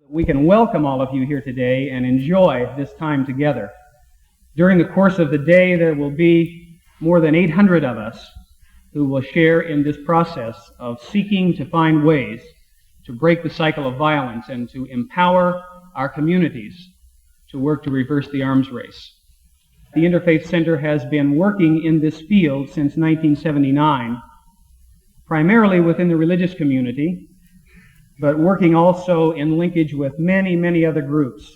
We can welcome all of you here today and enjoy this time together. During the course of the day, there will be more than 800 of us who will share in this process of seeking to find ways to break the cycle of violence and to empower our communities to work to reverse the arms race. The Interfaith Center has been working in this field since 1979, primarily within the religious community, but working also in linkage with many, many other groups.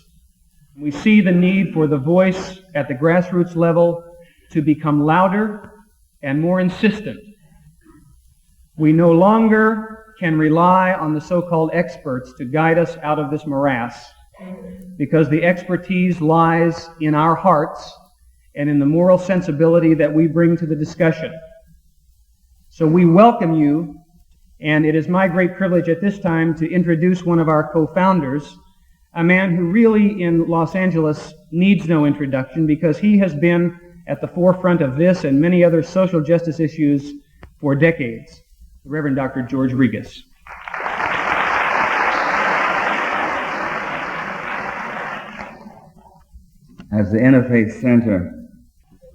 We see the need for the voice at the grassroots level to become louder and more insistent. We no longer can rely on the so-called experts to guide us out of this morass, because the expertise lies in our hearts and in the moral sensibility that we bring to the discussion. So we welcome you, and it is my great privilege at this time to introduce one of our co-founders, a man who really in Los Angeles needs no introduction because he has been at the forefront of this and many other social justice issues for decades, the Reverend Dr. George Regas. As the Interfaith Center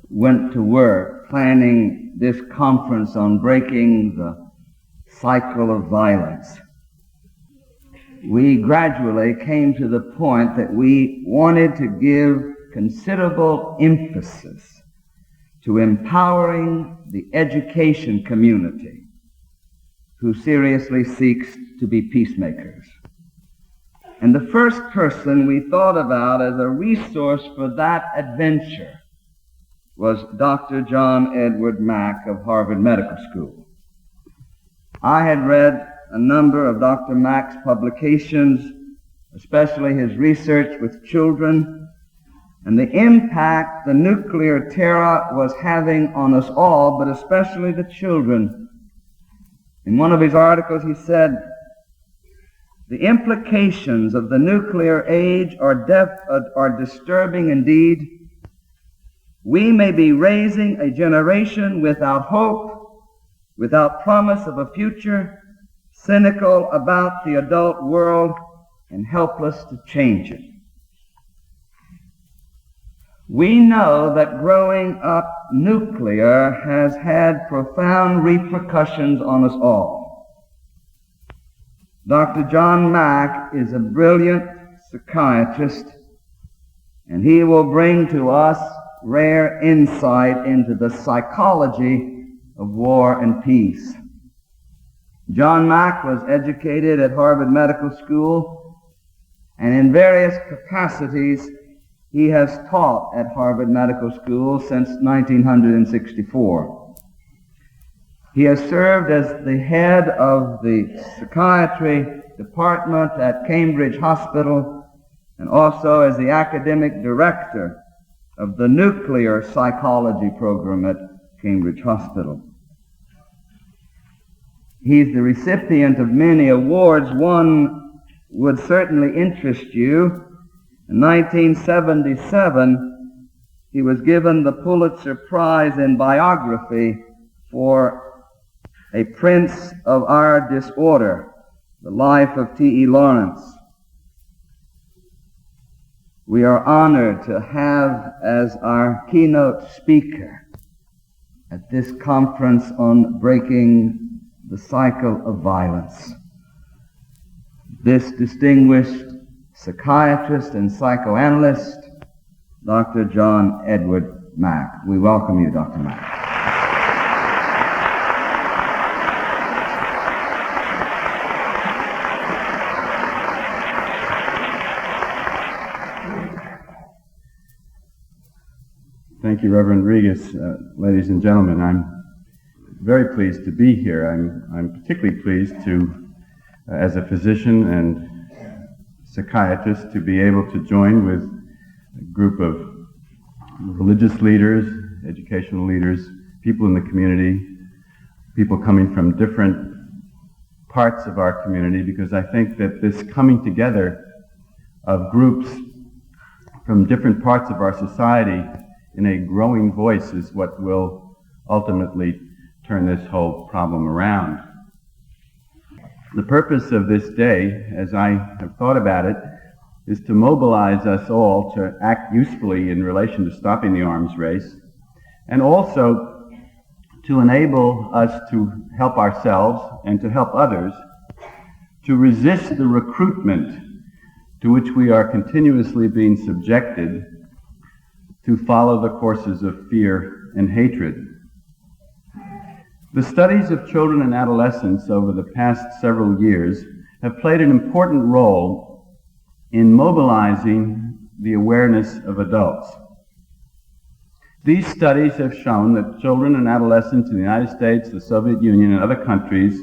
went to work planning this conference on breaking the cycle of violence, we gradually came to the point that we wanted to give considerable emphasis to empowering the education community who seriously seeks to be peacemakers. And the first person we thought about as a resource for that adventure was Dr. John Edward Mack of Harvard Medical School. I had read a number of Dr. Mack's publications, especially his research with children, and the impact the nuclear terror was having on us all, but especially the children. In one of his articles, he said, "The implications of the nuclear age are disturbing indeed. We may be raising a generation without hope, without promise of a future, cynical about the adult world, and helpless to change it." We know that growing up nuclear has had profound repercussions on us all. Dr. John Mack is a brilliant psychiatrist, and he will bring to us rare insight into the psychology of war and peace. John Mack was educated at Harvard Medical School, and in various capacities he has taught at Harvard Medical School since 1964. He has served as the head of the psychiatry department at Cambridge Hospital and also as the academic director of the nuclear psychology program at Cambridge Hospital. He's the recipient of many awards. One would certainly interest you. In 1977, he was given the Pulitzer Prize in Biography for A Prince of Our Disorder, the life of T.E. Lawrence. We are honored to have as our keynote speaker at this conference on breaking the cycle of violence this distinguished psychiatrist and psychoanalyst, Dr. John Edward Mack. We welcome you, Dr. Mack. Thank you, Reverend Regas. Ladies and gentlemen, I'm very pleased to be here. I'm particularly pleased to, as a physician and psychiatrist, to be able to join with a group of religious leaders, educational leaders, people in the community, people coming from different parts of our community, because I think that this coming together of groups from different parts of our society in a growing voice is what will ultimately turn this whole problem around. The purpose of this day, as I have thought about it, is to mobilize us all to act usefully in relation to stopping the arms race, and also to enable us to help ourselves and to help others to resist the recruitment to which we are continuously being subjected to follow the courses of fear and hatred. The studies of children and adolescents over the past several years have played an important role in mobilizing the awareness of adults. These studies have shown that children and adolescents in the United States, the Soviet Union, and other countries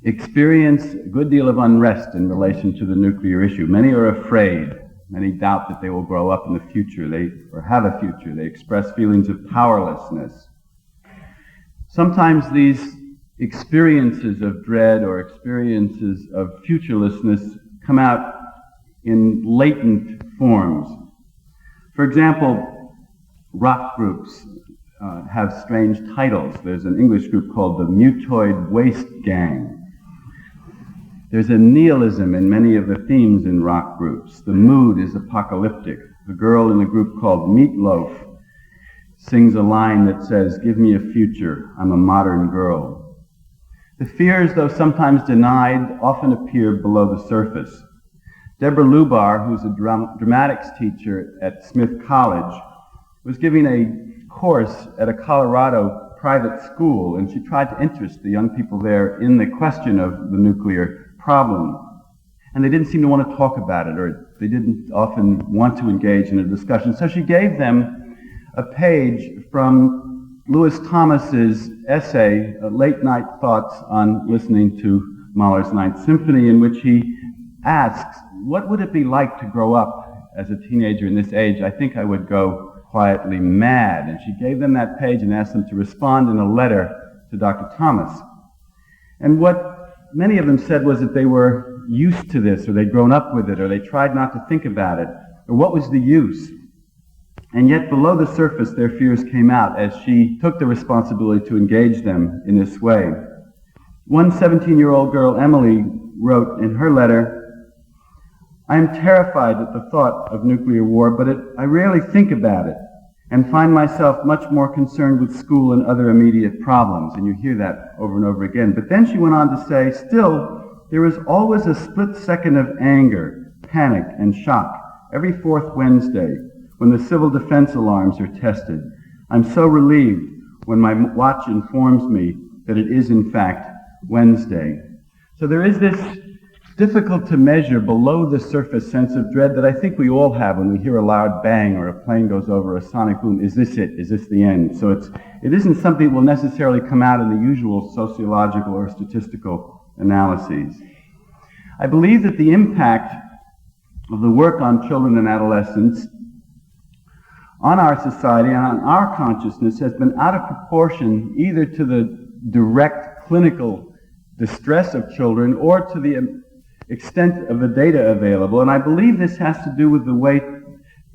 experience a good deal of unrest in relation to the nuclear issue. Many are afraid. Many doubt that they will grow up in the future, or have a future. They express feelings of powerlessness. Sometimes these experiences of dread or experiences of futurelessness come out in latent forms. For example, rock groups have strange titles. There's an English group called the Mutoid Waste Gang. There's a nihilism in many of the themes in rock groups. The mood is apocalyptic. The girl in a group called Meatloaf sings a line that says, "Give me a future, I'm a modern girl." The fears, though sometimes denied, often appear below the surface. Deborah Lubar, who's a dramatics teacher at Smith College, was giving a course at a Colorado private school, and she tried to interest the young people there in the question of the nuclear problem. And they didn't seem to want to talk about it, or they didn't often want to engage in a discussion. So she gave them a page from Lewis Thomas's essay, Late Night Thoughts on Listening to Mahler's Ninth Symphony, in which he asks, what would it be like to grow up as a teenager in this age? I think I would go quietly mad. And she gave them that page and asked them to respond in a letter to Dr. Thomas. And what many of them said was that they were used to this, or they'd grown up with it, or they tried not to think about it, or what was the use? And yet below the surface their fears came out as she took the responsibility to engage them in this way. One 17-year-old girl, Emily, wrote in her letter, "I am terrified at the thought of nuclear war, but I rarely think about it and find myself much more concerned with school and other immediate problems." And you hear that over and over again. But then she went on to say, "Still, there is always a split second of anger, panic, and shock every fourth Wednesday when the civil defense alarms are tested. I'm so relieved when my watch informs me that it is in fact Wednesday." So there is this difficult to measure below the surface sense of dread that I think we all have when we hear a loud bang or a plane goes over, a sonic boom. Is this it? Is this the end? So it isn't something that will necessarily come out in the usual sociological or statistical analyses. I believe that the impact of the work on children and adolescents on our society and on our consciousness has been out of proportion either to the direct clinical distress of children or to the extent of the data available. And I believe this has to do with the way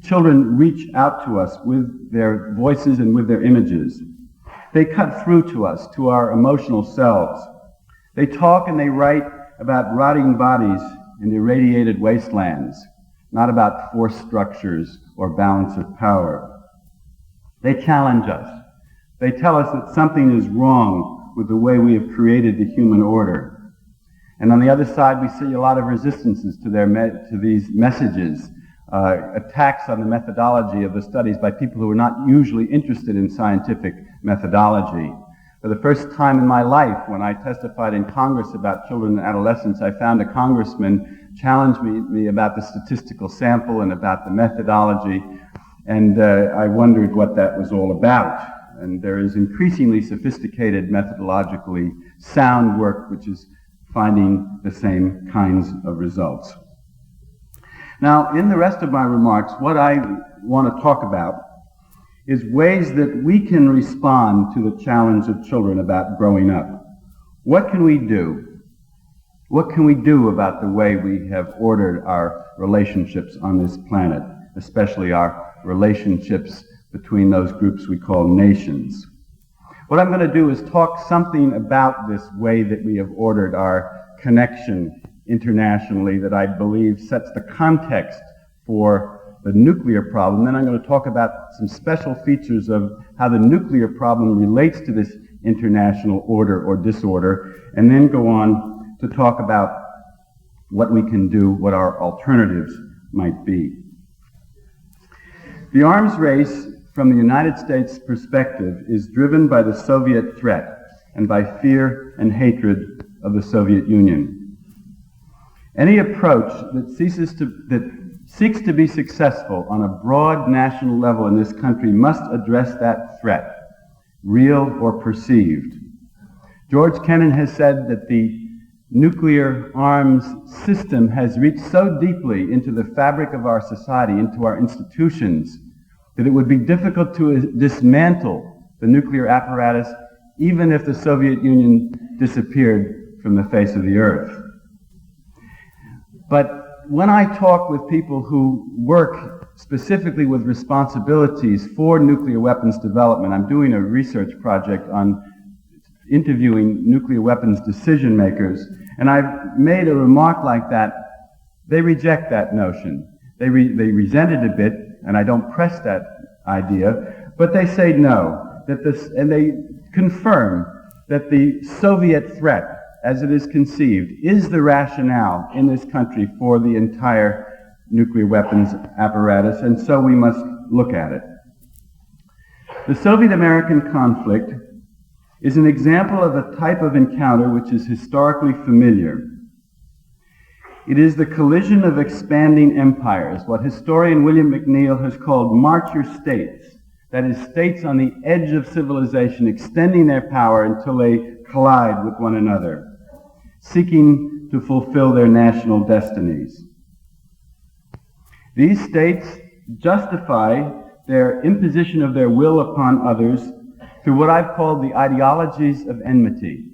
children reach out to us with their voices and with their images. They cut through to us, to our emotional selves. They talk and they write about rotting bodies in irradiated wastelands, not about force structures or balance of power. They challenge us. They tell us that something is wrong with the way we have created the human order. And on the other side, we see a lot of resistances to these messages, attacks on the methodology of the studies by people who are not usually interested in scientific methodology. For the first time in my life, when I testified in Congress about children and adolescents, I found a congressman challenge me about the statistical sample and about the methodology, and I wondered what that was all about. And there is increasingly sophisticated, methodologically sound work which is finding the same kinds of results. Now, in the rest of my remarks, what I want to talk about is ways that we can respond to the challenge of children about growing up. What can we do? What can we do about the way we have ordered our relationships on this planet, especially our relationships between those groups we call nations? What I'm going to do is talk something about this way that we have ordered our connection internationally that I believe sets the context for the nuclear problem. Then I'm going to talk about some special features of how the nuclear problem relates to this international order or disorder, and then go on to talk about what we can do, what our alternatives might be. The arms race from the United States' perspective is driven by the Soviet threat and by fear and hatred of the Soviet Union. Any approach that seeks to be successful on a broad national level in this country must address that threat, real or perceived. George Kennan has said that the nuclear arms system has reached so deeply into the fabric of our society, into our institutions, that it would be difficult to dismantle the nuclear apparatus even if the Soviet Union disappeared from the face of the earth. But when I talk with people who work specifically with responsibilities for nuclear weapons development, I'm doing a research project on interviewing nuclear weapons decision makers, and I've made a remark like that, they reject that notion. They resent it a bit, and I don't press that idea, but they say no, and they confirm that the Soviet threat, as it is conceived, is the rationale in this country for the entire nuclear weapons apparatus, and so we must look at it. The Soviet-American conflict is an example of a type of encounter which is historically familiar. It is the collision of expanding empires, what historian William McNeill has called marcher states, that is, states on the edge of civilization extending their power until they collide with one another, seeking to fulfill their national destinies. These states justify their imposition of their will upon others through what I've called the ideologies of enmity.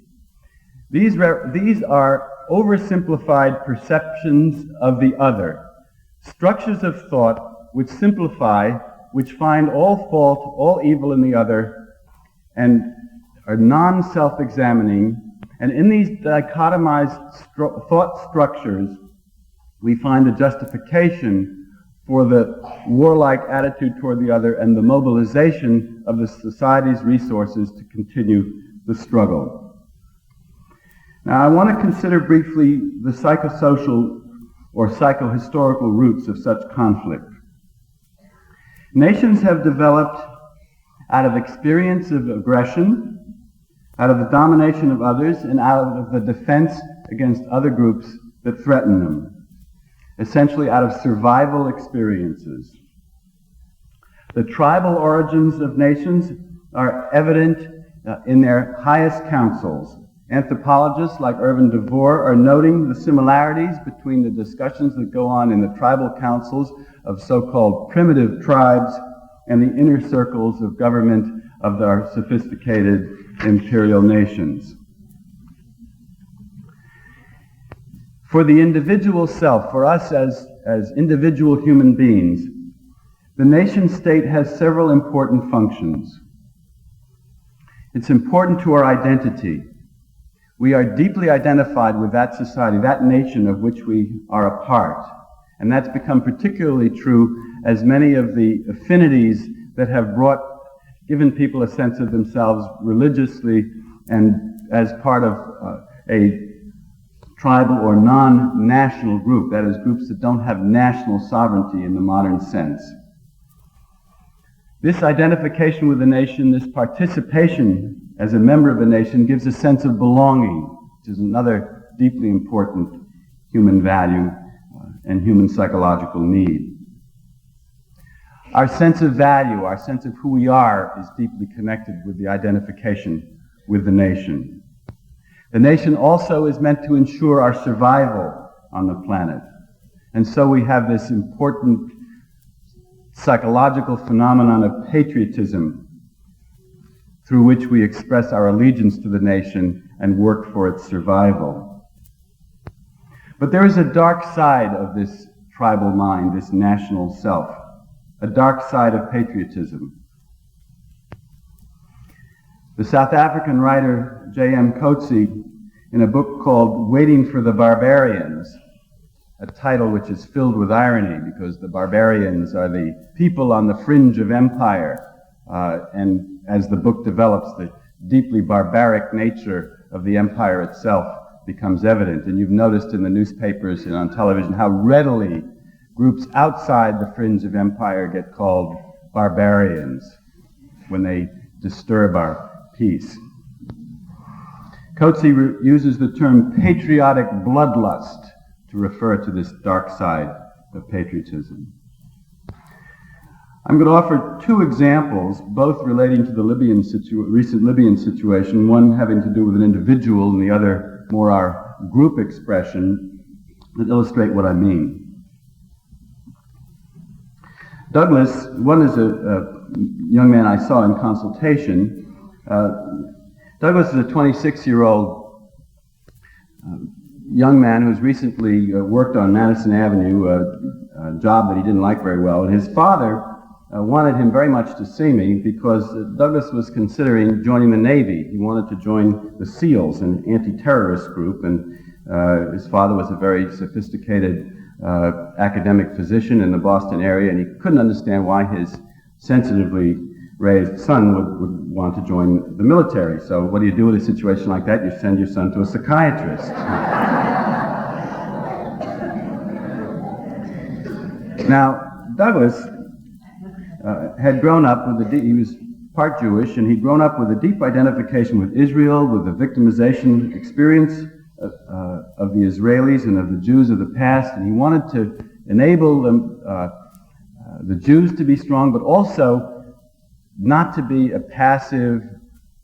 These are oversimplified perceptions of the other, structures of thought which simplify, which find all fault, all evil in the other, and are non-self-examining. And in these dichotomized thought structures, we find a justification for the warlike attitude toward the other and the mobilization of the society's resources to continue the struggle. Now, I want to consider briefly the psychosocial or psychohistorical roots of such conflict. Nations have developed out of experience of aggression, out of the domination of others, and out of the defense against other groups that threaten them, essentially out of survival experiences. The tribal origins of nations are evident in their highest councils. Anthropologists like Irvin DeVore are noting the similarities between the discussions that go on in the tribal councils of so-called primitive tribes and the inner circles of government of our sophisticated imperial nations. For the individual self, for us as individual human beings, the nation state has several important functions. It's important to our identity. We are deeply identified with that society, that nation of which we are a part. And that's become particularly true as many of the affinities that have given people a sense of themselves religiously and as part of a tribal or non-national group, that is, groups that don't have national sovereignty in the modern sense. This identification with the nation, this participation as a member of a nation, gives a sense of belonging, which is another deeply important human value and human psychological need. Our sense of value, our sense of who we are, is deeply connected with the identification with the nation. The nation also is meant to ensure our survival on the planet. And so we have this important psychological phenomenon of patriotism through which we express our allegiance to the nation and work for its survival. But there is a dark side of this tribal mind, this national self, a dark side of patriotism. The South African writer J.M. Coetzee, in a book called Waiting for the Barbarians, a title which is filled with irony because the barbarians are the people on the fringe of empire, and as the book develops, the deeply barbaric nature of the empire itself becomes evident. And you've noticed in the newspapers and on television how readily groups outside the fringe of empire get called barbarians when they disturb our peace. Coetzee uses the term patriotic bloodlust to refer to this dark side of patriotism. I'm going to offer two examples, both relating to the recent Libyan situation, one having to do with an individual and the other more our group expression, that illustrate what I mean. Douglas, one is a young man I saw in consultation. Douglas is a 26-year-old young man who's recently worked on Madison Avenue, a job that he didn't like very well. And his father wanted him very much to see me because Douglas was considering joining the Navy. He wanted to join the SEALs, an anti-terrorist group, and his father was a very sophisticated academic physician in the Boston area, and he couldn't understand why his sensitively raised son would want to join the military. So what do you do in a situation like that? You send your son to a psychiatrist. Now, Douglas had grown up with he was part Jewish, and he'd grown up with a deep identification with Israel, with the victimization experience of the Israelis and of the Jews of the past, and he wanted to enable them, the Jews to be strong, but also not to be a passive,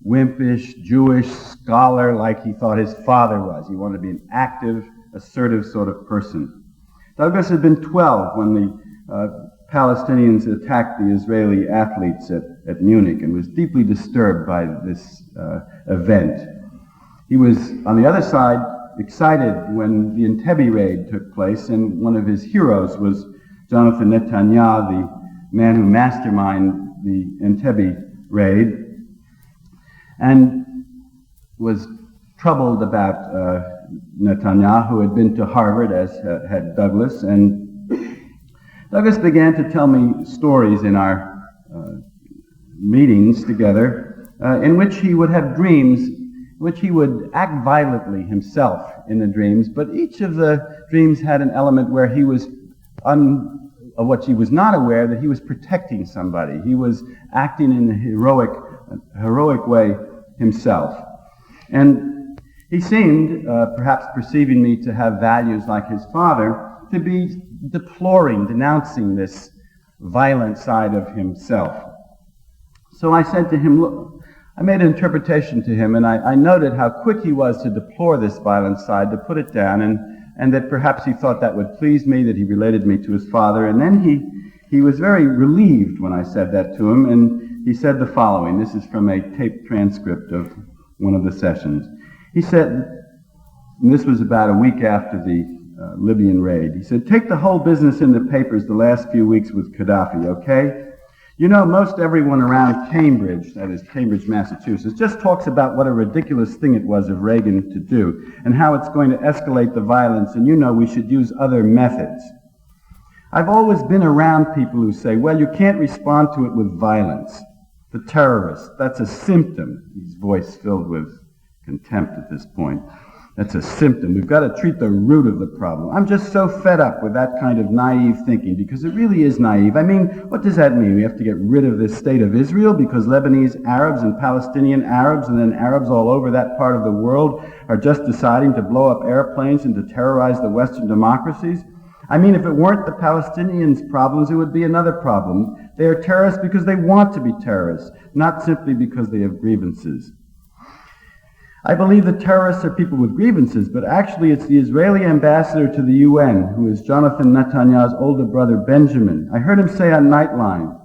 wimpish, Jewish scholar like he thought his father was. He wanted to be an active, assertive sort of person. Douglas had been 12 when the Palestinians attacked the Israeli athletes at Munich and was deeply disturbed by this event. He was, on the other side, excited when the Entebbe raid took place, and one of his heroes was Jonathan Netanyahu, the man who masterminded the Entebbe raid, and was troubled about Netanyahu, who had been to Harvard, as had Douglas, and Douglas began to tell me stories in our meetings together in which he would have dreams, which he would act violently himself in the dreams, but each of the dreams had an element where he was of what he was not aware, that he was protecting somebody. He was acting in a heroic way himself. And he seemed, perhaps perceiving me to have values like his father, to be deploring, denouncing this violent side of himself. So I said to him, look, I made an interpretation to him, and I noted how quick he was to deplore this violent side, to put it down, and that perhaps he thought that would please me, that he related me to his father. And then he was very relieved when I said that to him, and he said the following. This is from a taped transcript of one of the sessions. He said, and this was about a week after the Libyan raid, he said, take the whole business in the papers the last few weeks with Gaddafi, okay? You know, most everyone around Cambridge, that is Cambridge, Massachusetts, just talks about what a ridiculous thing it was of Reagan to do and how it's going to escalate the violence, and you know we should use other methods. I've always been around people who say, well, you can't respond to it with violence. The terrorist, that's a symptom. His voice filled with contempt at this point. That's a symptom. We've got to treat the root of the problem. I'm just so fed up with that kind of naive thinking, because it really is naive. I mean, what does that mean? We have to get rid of this state of Israel because Lebanese Arabs and Palestinian Arabs and then Arabs all over that part of the world are just deciding to blow up airplanes and to terrorize the Western democracies? I mean, if it weren't the Palestinians' problems, it would be another problem. They are terrorists because they want to be terrorists, not simply because they have grievances. I believe that terrorists are people with grievances, but actually it's the Israeli ambassador to the UN, who is Jonathan Netanyahu's older brother Benjamin. I heard him say on Nightline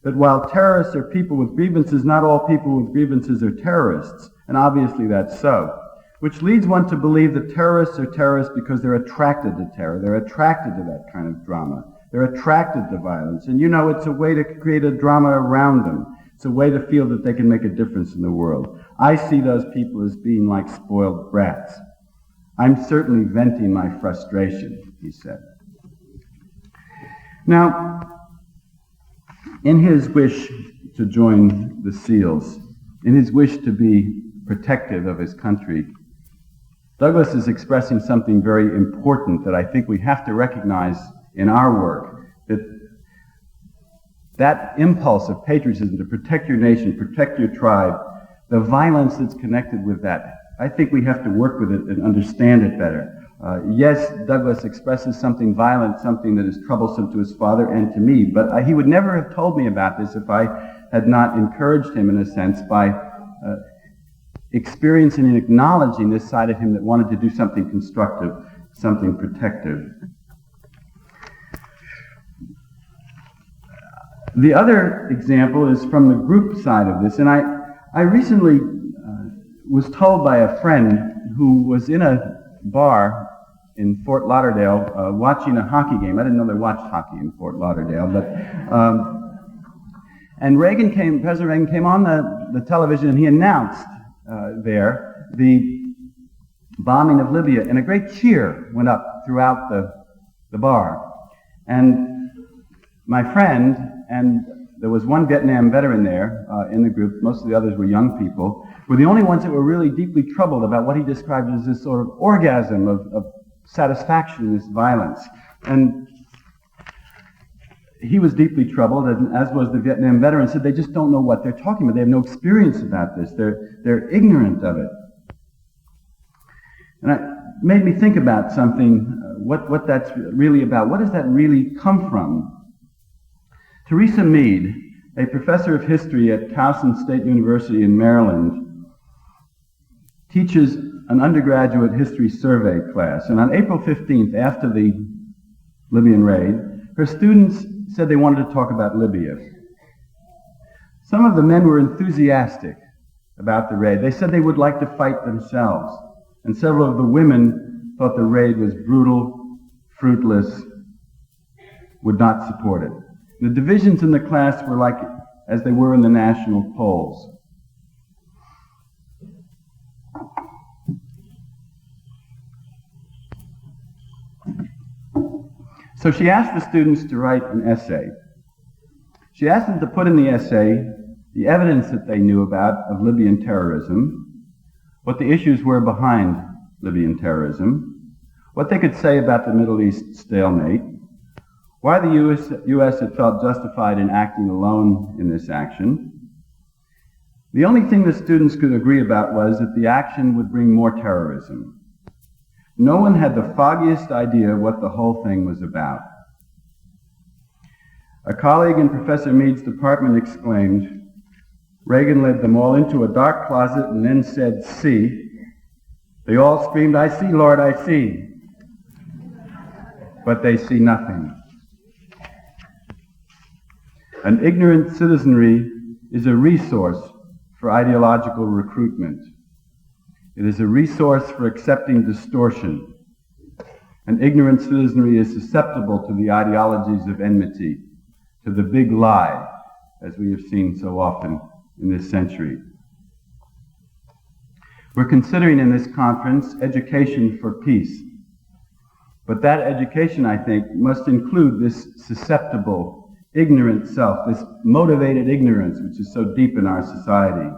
that while terrorists are people with grievances, not all people with grievances are terrorists, and obviously that's so, which leads one to believe that terrorists are terrorists because they're attracted to terror. They're attracted to that kind of drama. They're attracted to violence, and you know it's a way to create a drama around them. It's a way to feel that they can make a difference in the world. I see those people as being like spoiled brats. I'm certainly venting my frustration, he said. Now, in his wish to join the SEALs, in his wish to be protective of his country, Douglas is expressing something very important that I think we have to recognize in our work, that impulse of patriotism to protect your nation, protect your tribe, the violence that's connected with that. I think we have to work with it and understand it better. Yes, Douglas expresses something violent, something that is troublesome to his father and to me, but he would never have told me about this if I had not encouraged him, in a sense, by experiencing and acknowledging this side of him that wanted to do something constructive, something protective. The other example is from the group side of this, and I recently was told by a friend who was in a bar in Fort Lauderdale watching a hockey game. I didn't know they watched hockey in Fort Lauderdale, but and President Reagan came on the television and he announced there the bombing of Libya, and a great cheer went up throughout the bar. And my friend, and there was one Vietnam veteran there in the group, most of the others were young people, were the only ones that were really deeply troubled about what he described as this sort of orgasm of satisfaction in this violence. And he was deeply troubled, as was the Vietnam veteran, said they just don't know what they're talking about. They have no experience about this. They're ignorant of it. And it made me think about something, what that's really about. What does that really come from? Teresa Mead, a professor of history at Towson State University in Maryland, teaches an undergraduate history survey class. And on April 15th, after the Libyan raid, her students said they wanted to talk about Libya. Some of the men were enthusiastic about the raid. They said they would like to fight themselves. And several of the women thought the raid was brutal, fruitless, would not support it. The divisions in the class were like as they were in the national polls. So she asked the students to write an essay. She asked them to put in the essay the evidence that they knew about of Libyan terrorism, what the issues were behind Libyan terrorism, what they could say about the Middle East stalemate, why the U.S. had felt justified in acting alone in this action. The only thing the students could agree about was that the action would bring more terrorism. No one had the foggiest idea what the whole thing was about. A colleague in Professor Mead's department exclaimed, "Reagan led them all into a dark closet and then said, 'See.' They all screamed, 'I see, Lord, I see.' But they see nothing." An ignorant citizenry is a resource for ideological recruitment. It is a resource for accepting distortion. An ignorant citizenry is susceptible to the ideologies of enmity, to the big lie, as we have seen so often in this century. We're considering in this conference education for peace. But that education, I think, must include this susceptible, ignorant self, this motivated ignorance which is so deep in our society,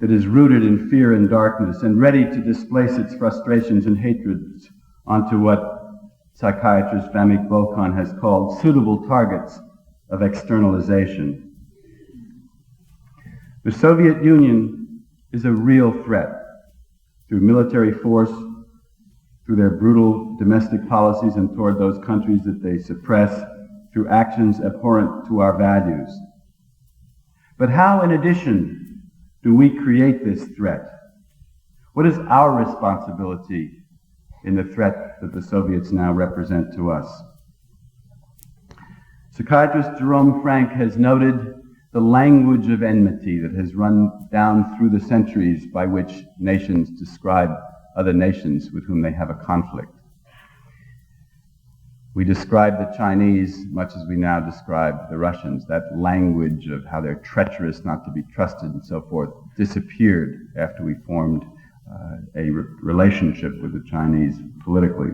that is rooted in fear and darkness and ready to displace its frustrations and hatreds onto what psychiatrist Vamik Volkan has called suitable targets of externalization. The Soviet Union is a real threat through military force, through their brutal domestic policies and toward those countries that they suppress, through actions abhorrent to our values. But how, in addition, do we create this threat? What is our responsibility in the threat that the Soviets now represent to us? Psychiatrist Jerome Frank has noted the language of enmity that has run down through the centuries by which nations describe other nations with whom they have a conflict. We describe the Chinese much as we now describe the Russians. That language of how they're treacherous, not to be trusted, and so forth, disappeared after we formed a relationship with the Chinese politically.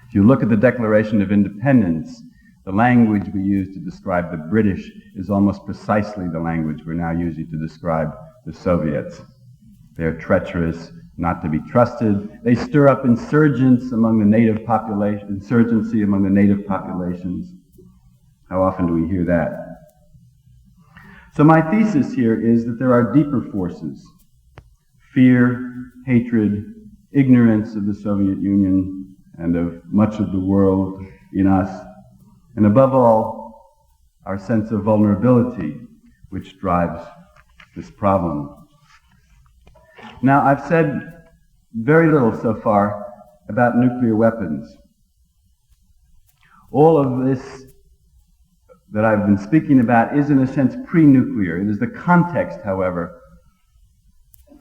If you look at the Declaration of Independence, the language we use to describe the British is almost precisely the language we're now using to describe the Soviets. They're treacherous, not to be trusted. They stir up insurgency among the native populations. How often do we hear that? So my thesis here is that there are deeper forces: fear, hatred, ignorance of the Soviet Union and of much of the world in us, and above all, our sense of vulnerability, which drives this problem. Now, I've said very little so far about nuclear weapons. All of this that I've been speaking about is, in a sense, pre-nuclear. It is the context, however,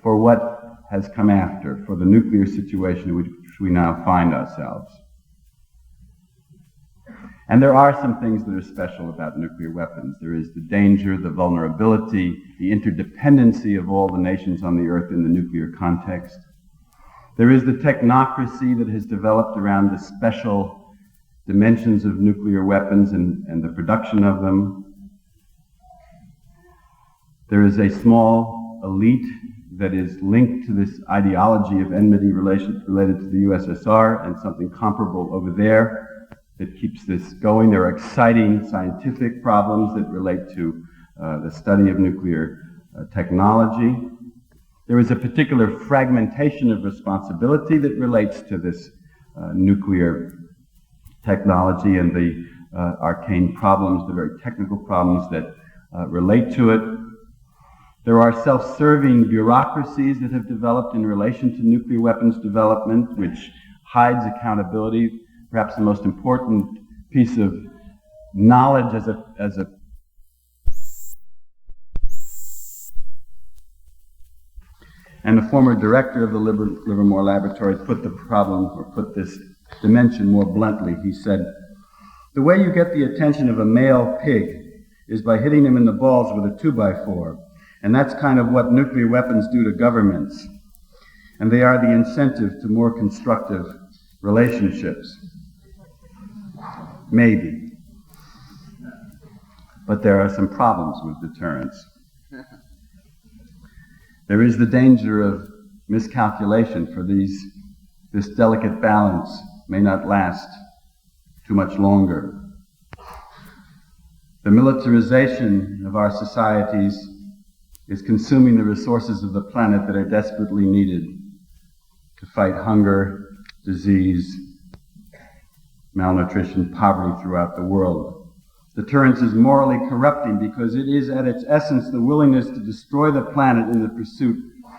for what has come after, for the nuclear situation in which we now find ourselves. And there are some things that are special about nuclear weapons. There is the danger, the vulnerability, the interdependency of all the nations on the earth in the nuclear context. There is the technocracy that has developed around the special dimensions of nuclear weapons and the production of them. There is a small elite that is linked to this ideology of enmity related to the USSR and something comparable over there that keeps this going. There are exciting scientific problems that relate to the study of nuclear technology. There is a particular fragmentation of responsibility that relates to this nuclear technology and the arcane problems, the very technical problems that relate to it. There are self-serving bureaucracies that have developed in relation to nuclear weapons development, which hides accountability. Perhaps the most important piece of knowledge as a and the former director of the Livermore Laboratory put put this dimension more bluntly. He said, "The way you get the attention of a male pig is by hitting him in the balls with a 2x4. And that's kind of what nuclear weapons do to governments. And they are the incentive to more constructive relationships." Maybe. But there are some problems with deterrence. There is the danger of miscalculation, for this delicate balance may not last too much longer. The militarization of our societies is consuming the resources of the planet that are desperately needed to fight hunger, disease, malnutrition, poverty throughout the world. Deterrence is morally corrupting because it is at its essence the willingness to destroy the planet in the pursuit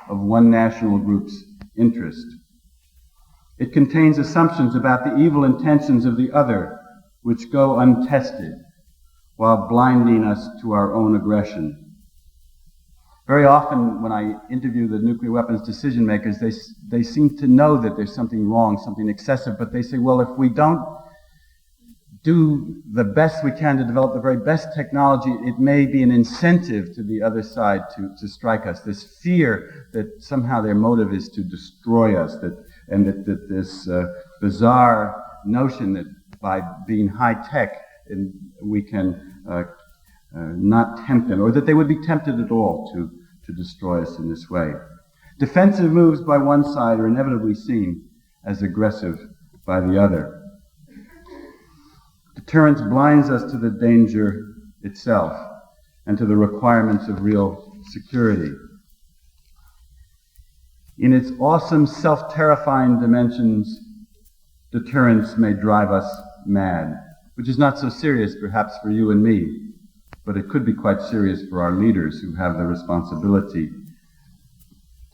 of one national group's interest. It contains assumptions about the evil intentions of the other, which go untested, while blinding us to our own aggression. Very often when I interview the nuclear weapons decision makers, they seem to know that there's something wrong, something excessive, but they say, well, if we don't do the best we can to develop the very best technology, it may be an incentive to the other side to strike us. This fear that somehow their motive is to destroy us, that this bizarre notion that by being high-tech we can not tempt them, or that they would be tempted at all to destroy us in this way. Defensive moves by one side are inevitably seen as aggressive by the other. Deterrence blinds us to the danger itself and to the requirements of real security. In its awesome, self-terrifying dimensions, deterrence may drive us mad, which is not so serious perhaps for you and me, but it could be quite serious for our leaders who have the responsibility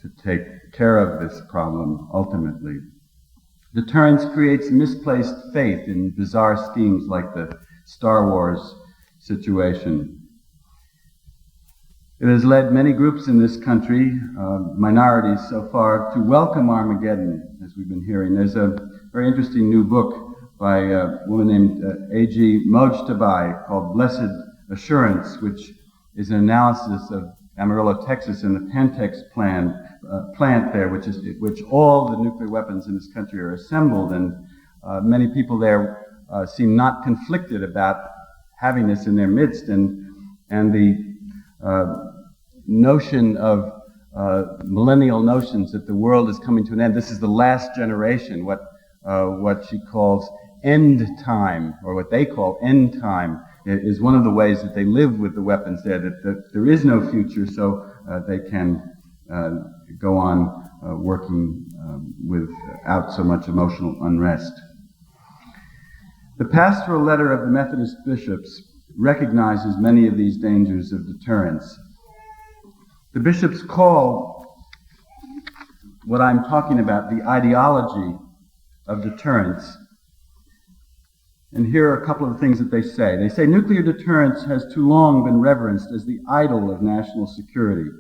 to take care of this problem ultimately. Deterrence creates misplaced faith in bizarre schemes like the Star Wars situation. It has led many groups in this country, minorities so far, to welcome Armageddon, as we've been hearing. There's a very interesting new book by a woman named A.G. Mojtabai called Blessed Assurance, which is an analysis of Amarillo, Texas, and the Pantex plant there, which all the nuclear weapons in this country are assembled, and many people there seem not conflicted about having this in their midst, and the notion of millennial notions that the world is coming to an end. This is the last generation, what she calls end time, or what they call end time, is one of the ways that they live with the weapons there, that there is no future, so they can go on working without so much emotional unrest. The pastoral letter of the Methodist bishops recognizes many of these dangers of deterrence. The bishops call what I'm talking about the ideology of deterrence. And here are a couple of things that they say. They say nuclear deterrence has too long been reverenced as the idol of national security.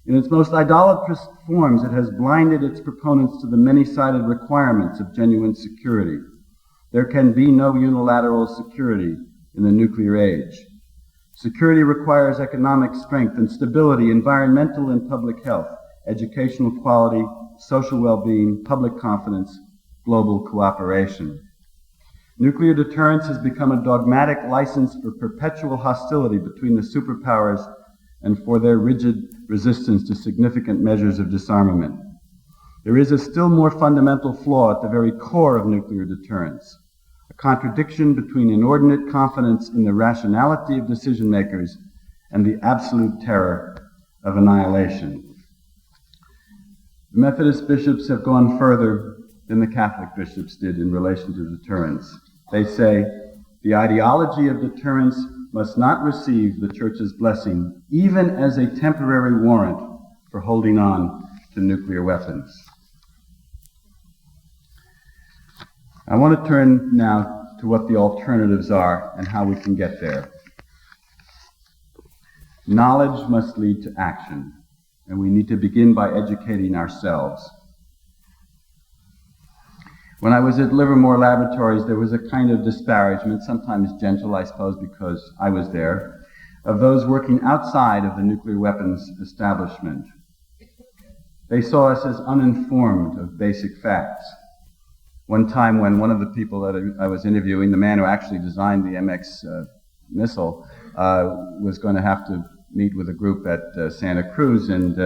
In its most idolatrous forms, it has blinded its proponents to the many-sided requirements of genuine security. There can be no unilateral security in the nuclear age. Security requires economic strength and stability, environmental and public health, educational quality, social well-being, public confidence, global cooperation. Nuclear deterrence has become a dogmatic license for perpetual hostility between the superpowers and for their rigid resistance to significant measures of disarmament. There is a still more fundamental flaw at the very core of nuclear deterrence, a contradiction between inordinate confidence in the rationality of decision makers and the absolute terror of annihilation. The Methodist bishops have gone further than the Catholic bishops did in relation to deterrence. They say the ideology of deterrence must not receive the Church's blessing, even as a temporary warrant for holding on to nuclear weapons. I want to turn now to what the alternatives are and how we can get there. Knowledge must lead to action, and we need to begin by educating ourselves. When I was at Livermore Laboratories, there was a kind of disparagement, sometimes gentle, I suppose, because I was there, of those working outside of the nuclear weapons establishment. They saw us as uninformed of basic facts. One time when one of the people that I was interviewing, the man who actually designed the MX missile, was going to have to meet with a group at Santa Cruz, and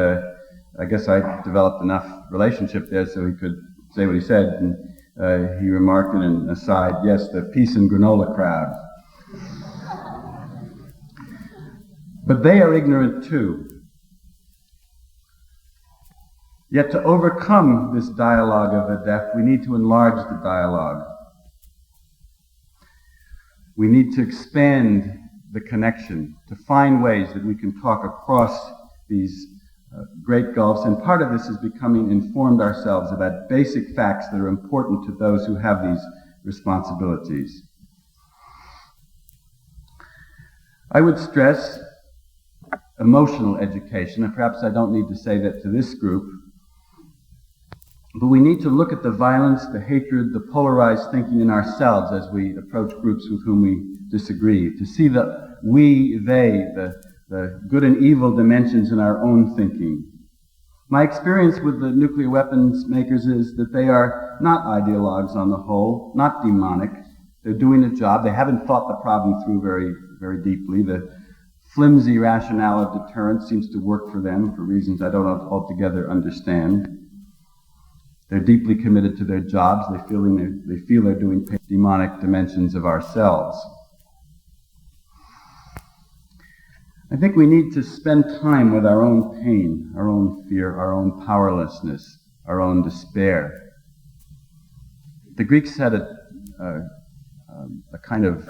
I guess I developed enough relationship there so he could say what he said, and he remarked in an aside, yes, the peace and granola crowd. But they are ignorant too. Yet to overcome this dialogue of the deaf, we need to enlarge the dialogue. We need to expand the connection, to find ways that we can talk across these great gulfs, and part of this is becoming informed ourselves about basic facts that are important to those who have these responsibilities. I would stress emotional education, and perhaps I don't need to say that to this group, but we need to look at the violence, the hatred, the polarized thinking in ourselves as we approach groups with whom we disagree, to see the we, they, the good and evil dimensions in our own thinking. My experience with the nuclear weapons makers is that they are not ideologues on the whole, not demonic. They're doing a job. They haven't thought the problem through very, very deeply. The flimsy rationale of deterrence seems to work for them for reasons I don't altogether understand. They're deeply committed to their jobs. They feel they're doing demonic dimensions of ourselves. I think we need to spend time with our own pain, our own fear, our own powerlessness, our own despair. The Greeks had a kind of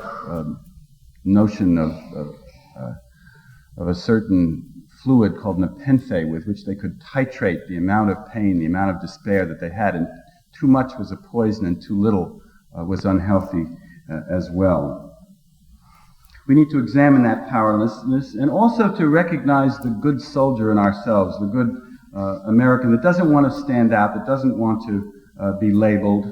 notion of a certain fluid called nepenthe with which they could titrate the amount of pain, the amount of despair that they had, and too much was a poison and too little was unhealthy as well. We need to examine that powerlessness and also to recognize the good soldier in ourselves, the good American that doesn't want to stand out, that doesn't want to be labeled,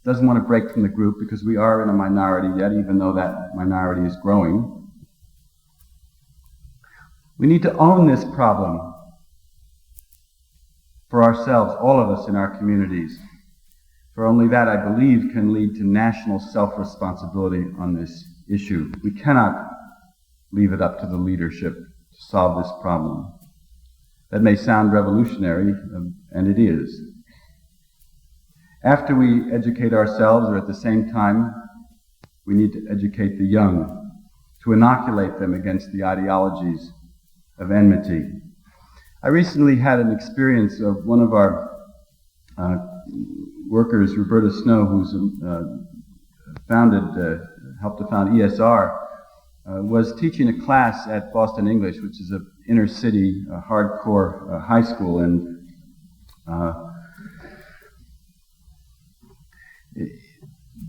doesn't want to break from the group because we are in a minority yet, even though that minority is growing. We need to own this problem for ourselves, all of us in our communities. For only that, I believe, can lead to national self-responsibility on this issue. We cannot leave it up to the leadership to solve this problem. That may sound revolutionary, and it is. After we educate ourselves, or at the same time, we need to educate the young, to inoculate them against the ideologies of enmity. I recently had an experience of one of our workers, Roberta Snow, who's helped to found ESR, was teaching a class at Boston English, which is an inner city, hardcore high school, and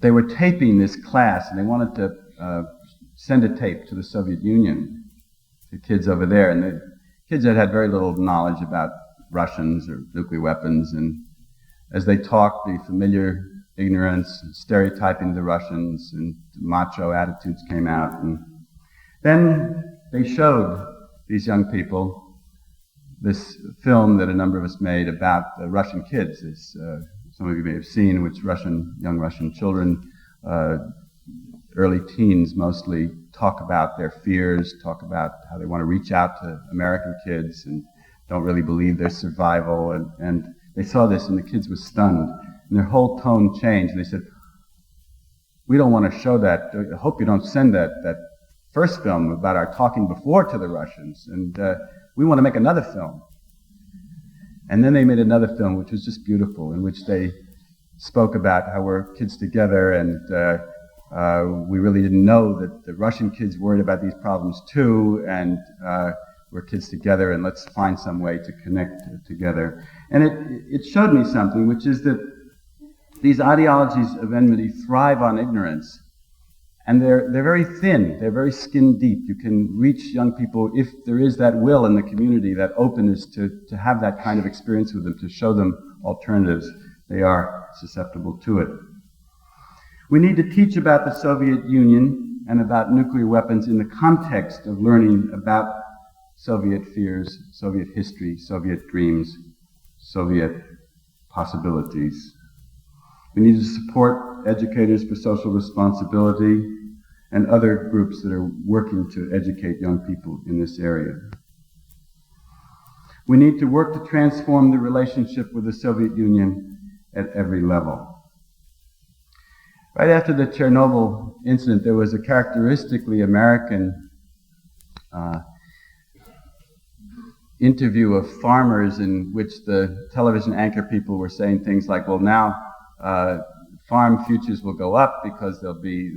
they were taping this class, and they wanted to send a tape to the Soviet Union, the kids over there, and the kids had very little knowledge about Russians or nuclear weapons, and as they talked, the familiar ignorance, and stereotyping the Russians, and macho attitudes came out. And then they showed these young people this film that a number of us made about the Russian kids, as some of you may have seen, which young Russian children, early teens mostly, talk about their fears, talk about how they want to reach out to American kids and don't really believe their survival. And they saw this, and the kids were stunned, and their whole tone changed. And they said, "We don't want to show that. I hope you don't send that first film about our talking before to the Russians, and we want to make another film." And then they made another film, which was just beautiful, in which they spoke about how we're kids together, and we really didn't know that the Russian kids worried about these problems too, and we're kids together, and let's find some way to connect together. And it showed me something, which is that these ideologies of enmity thrive on ignorance, and they're very thin, they're very skin deep. You can reach young people if there is that will in the community, that openness to have that kind of experience with them, to show them alternatives. They are susceptible to it. We need to teach about the Soviet Union and about nuclear weapons in the context of learning about Soviet fears, Soviet history, Soviet dreams, Soviet possibilities. We need to support educators for social responsibility and other groups that are working to educate young people in this area. We need to work to transform the relationship with the Soviet Union at every level. Right after the Chernobyl incident, there was a characteristically American interview of farmers in which the television anchor people were saying things like, well, now farm futures will go up because there'll be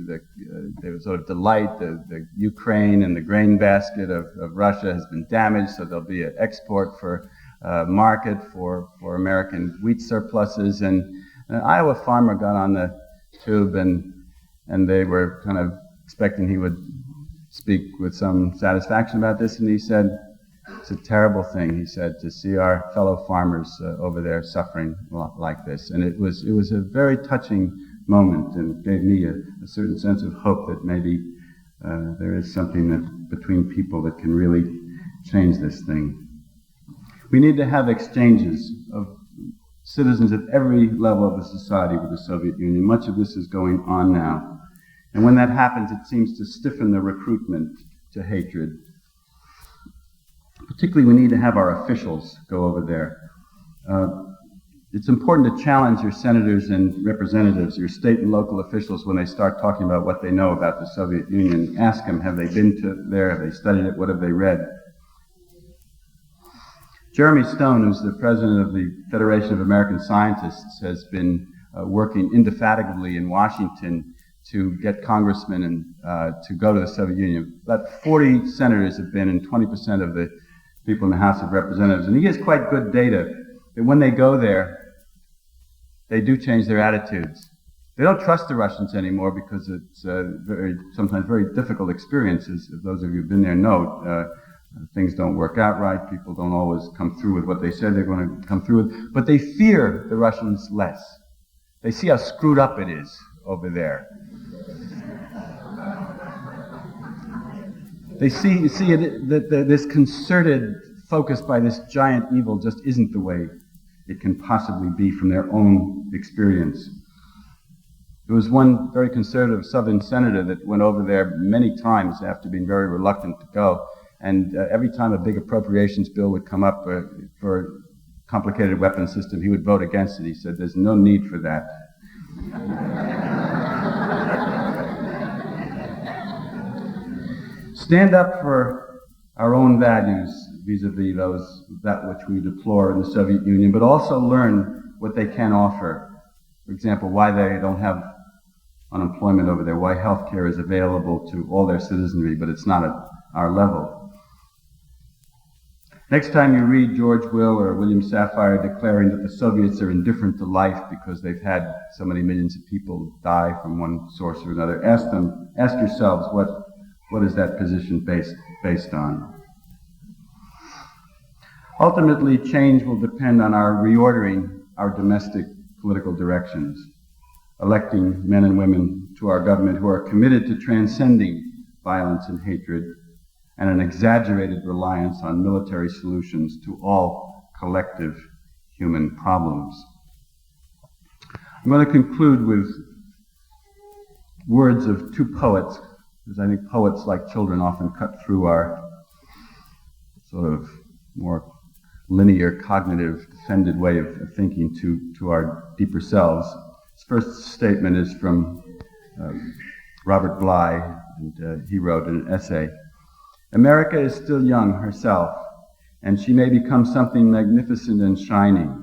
there was sort of delight, the Ukraine and the grain basket of Russia has been damaged, so there'll be an export for market for American wheat surpluses. And an Iowa farmer got on the tube, and they were kind of expecting he would speak with some satisfaction about this, and he said, "It's a terrible thing," he said, "to see our fellow farmers over there suffering like this." And it was a very touching moment, and gave me a certain sense of hope that maybe there is something that between people that can really change this thing. We need to have exchanges of citizens at every level of the society with the Soviet Union. Much of this is going on now. And when that happens, it seems to stiffen the recruitment to hatred. Particularly, we need to have our officials go over there. It's important to challenge your senators and representatives, your state and local officials, when they start talking about what they know about the Soviet Union. Ask them, have they been there? Have they studied it? What have they read? Jeremy Stone, who's the president of the Federation of American Scientists, has been working indefatigably in Washington to get congressmen to go to the Soviet Union. About 40 senators have been, and 20% of the people in the House of Representatives. And he has quite good data that when they go there, they do change their attitudes. They don't trust the Russians anymore because it's sometimes very difficult experiences. If those of you who've been there know, things don't work out right. People don't always come through with what they said they're going to come through with. But they fear the Russians less. They see how screwed up it is over there. They see that this concerted focus by this giant evil just isn't the way it can possibly be from their own experience. There was one very conservative Southern senator that went over there many times after being very reluctant to go, and every time a big appropriations bill would come up for a complicated weapons system, he would vote against it. He said, "There's no need for that." Stand up for our own values vis-a-vis that which we deplore in the Soviet Union, but also learn what they can offer. For example, why they don't have unemployment over there, why health care is available to all their citizenry, but it's not at our level. Next time you read George Will or William Safire declaring that the Soviets are indifferent to life because they've had so many millions of people die from one source or another, ask yourselves, what is that position based on? Ultimately, change will depend on our reordering our domestic political directions, electing men and women to our government who are committed to transcending violence and hatred and an exaggerated reliance on military solutions to all collective human problems. I'm going to conclude with words of two poets, because I think poets, like children, often cut through our sort of more linear, cognitive, defended way of thinking to our deeper selves. His first statement is from Robert Bly, and he wrote an essay. America is still young herself, and she may become something magnificent and shining,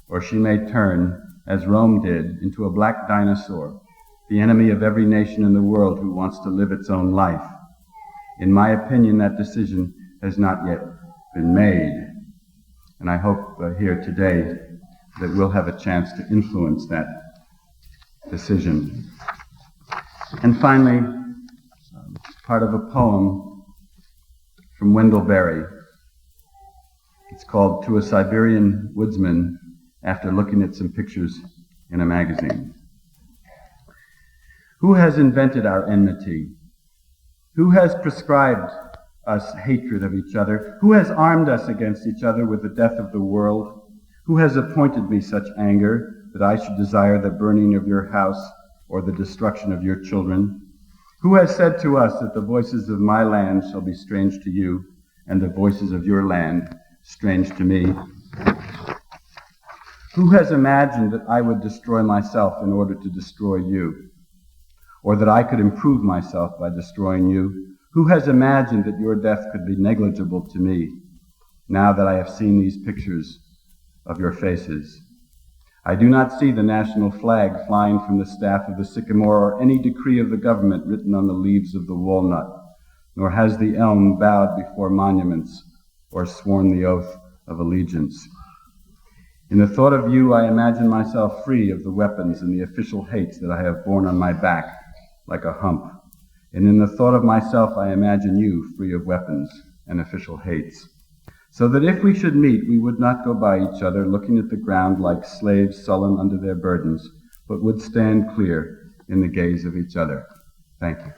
or she may turn, as Rome did, into a black dinosaur, the enemy of every nation in the world who wants to live its own life. In my opinion, that decision has not yet been made, and I hope here today that we'll have a chance to influence that decision. And finally, part of a poem from Wendell Berry. It's called To a Siberian Woodsman After Looking at Some Pictures in a Magazine. Who has invented our enmity? Who has prescribed us hatred of each other? Who has armed us against each other with the death of the world? Who has appointed me such anger that I should desire the burning of your house or the destruction of your children? Who has said to us that the voices of my land shall be strange to you, and the voices of your land strange to me? Who has imagined that I would destroy myself in order to destroy you, or that I could improve myself by destroying you? Who has imagined that your death could be negligible to me, now that I have seen these pictures of your faces? I do not see the national flag flying from the staff of the sycamore, or any decree of the government written on the leaves of the walnut, nor has the elm bowed before monuments or sworn the oath of allegiance. In the thought of you, I imagine myself free of the weapons and the official hates that I have borne on my back like a hump. And in the thought of myself, I imagine you free of weapons and official hates. So that if we should meet, we would not go by each other looking at the ground like slaves sullen under their burdens, but would stand clear in the gaze of each other. Thank you.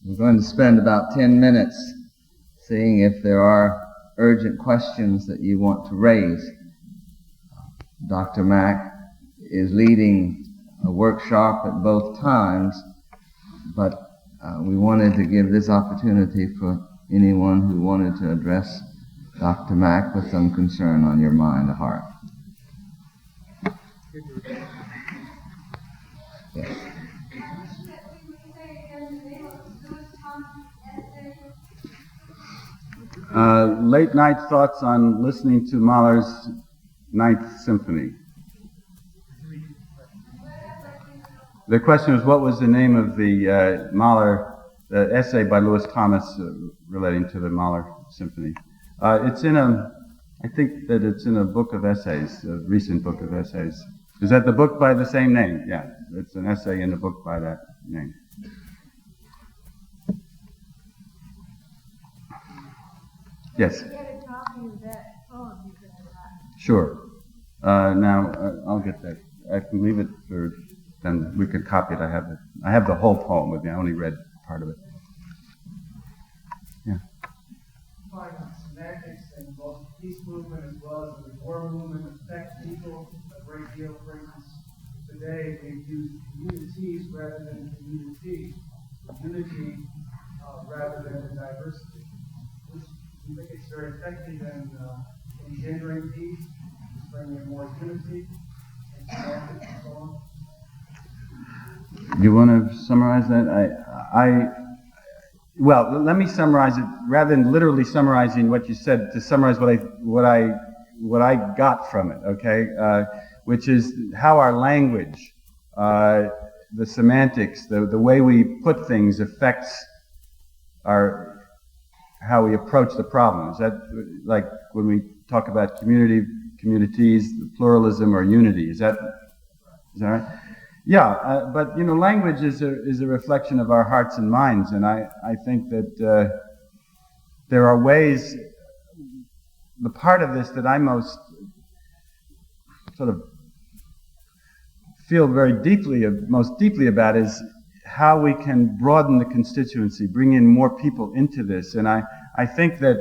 We're going to spend about 10 minutes seeing if there are urgent questions that you want to raise. Dr. Mack is leading a workshop at both times, but we wanted to give this opportunity for anyone who wanted to address Dr. Mack with some concern on your mind or heart. Yes. Late night thoughts on listening to Mahler's Ninth Symphony. The question was, what was the name of the Mahler essay by Lewis Thomas relating to the Mahler Symphony? I think that it's in a book of essays, a recent book of essays. Is that the book by the same name? Yeah, it's an essay in the book by that name. Yes. Get a copy of that poem you could have. Sure. Now I'll get that. I can leave it for then. We could copy it. I have the whole poem with me. I only read part of it. Yeah. Find semantics and both the peace movement as well as the war movement affect people a great deal. For instance, today we've used communities rather than community, unity rather than diversity. Do you think it's very effective in engendering peace, bringing in more unity and semantics and so on? You want to summarize that? Well, let me summarize it rather than literally summarizing what you said. To summarize what I got from it, okay, which is how our language, the semantics, the way we put things affects how we approach the problem. Is that like when we talk about communities, pluralism, or unity? Is that right? Yeah, but language is a reflection of our hearts and minds, and I think that there are ways. The part of this that I most sort of feel most deeply about is how we can broaden the constituency, bring in more people into this, and I think that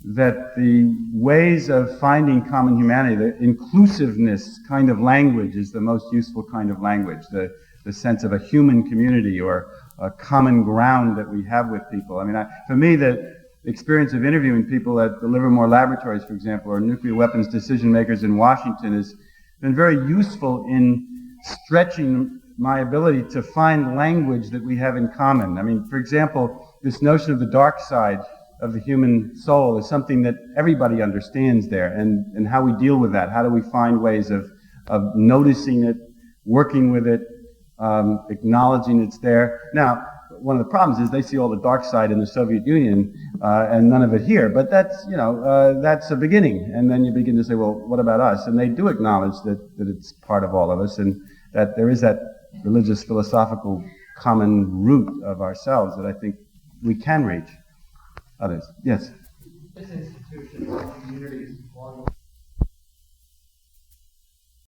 the ways of finding common humanity, the inclusiveness kind of language is the most useful kind of language, the sense of a human community or a common ground that we have with people. I mean, for me, the experience of interviewing people at the Livermore Laboratories, for example, or nuclear weapons decision makers in Washington has been very useful in stretching my ability to find language that we have in common. I mean, for example, this notion of the dark side of the human soul is something that everybody understands there, and how we deal with that. How do we find ways of noticing it, working with it, acknowledging it's there? Now, one of the problems is they see all the dark side in the Soviet Union and none of it here, but that's a beginning, and then you begin to say, well, what about us? And they do acknowledge that it's part of all of us, and that there is that religious, philosophical common root of ourselves that I think we can reach. Others, yes. This institution, communities, belong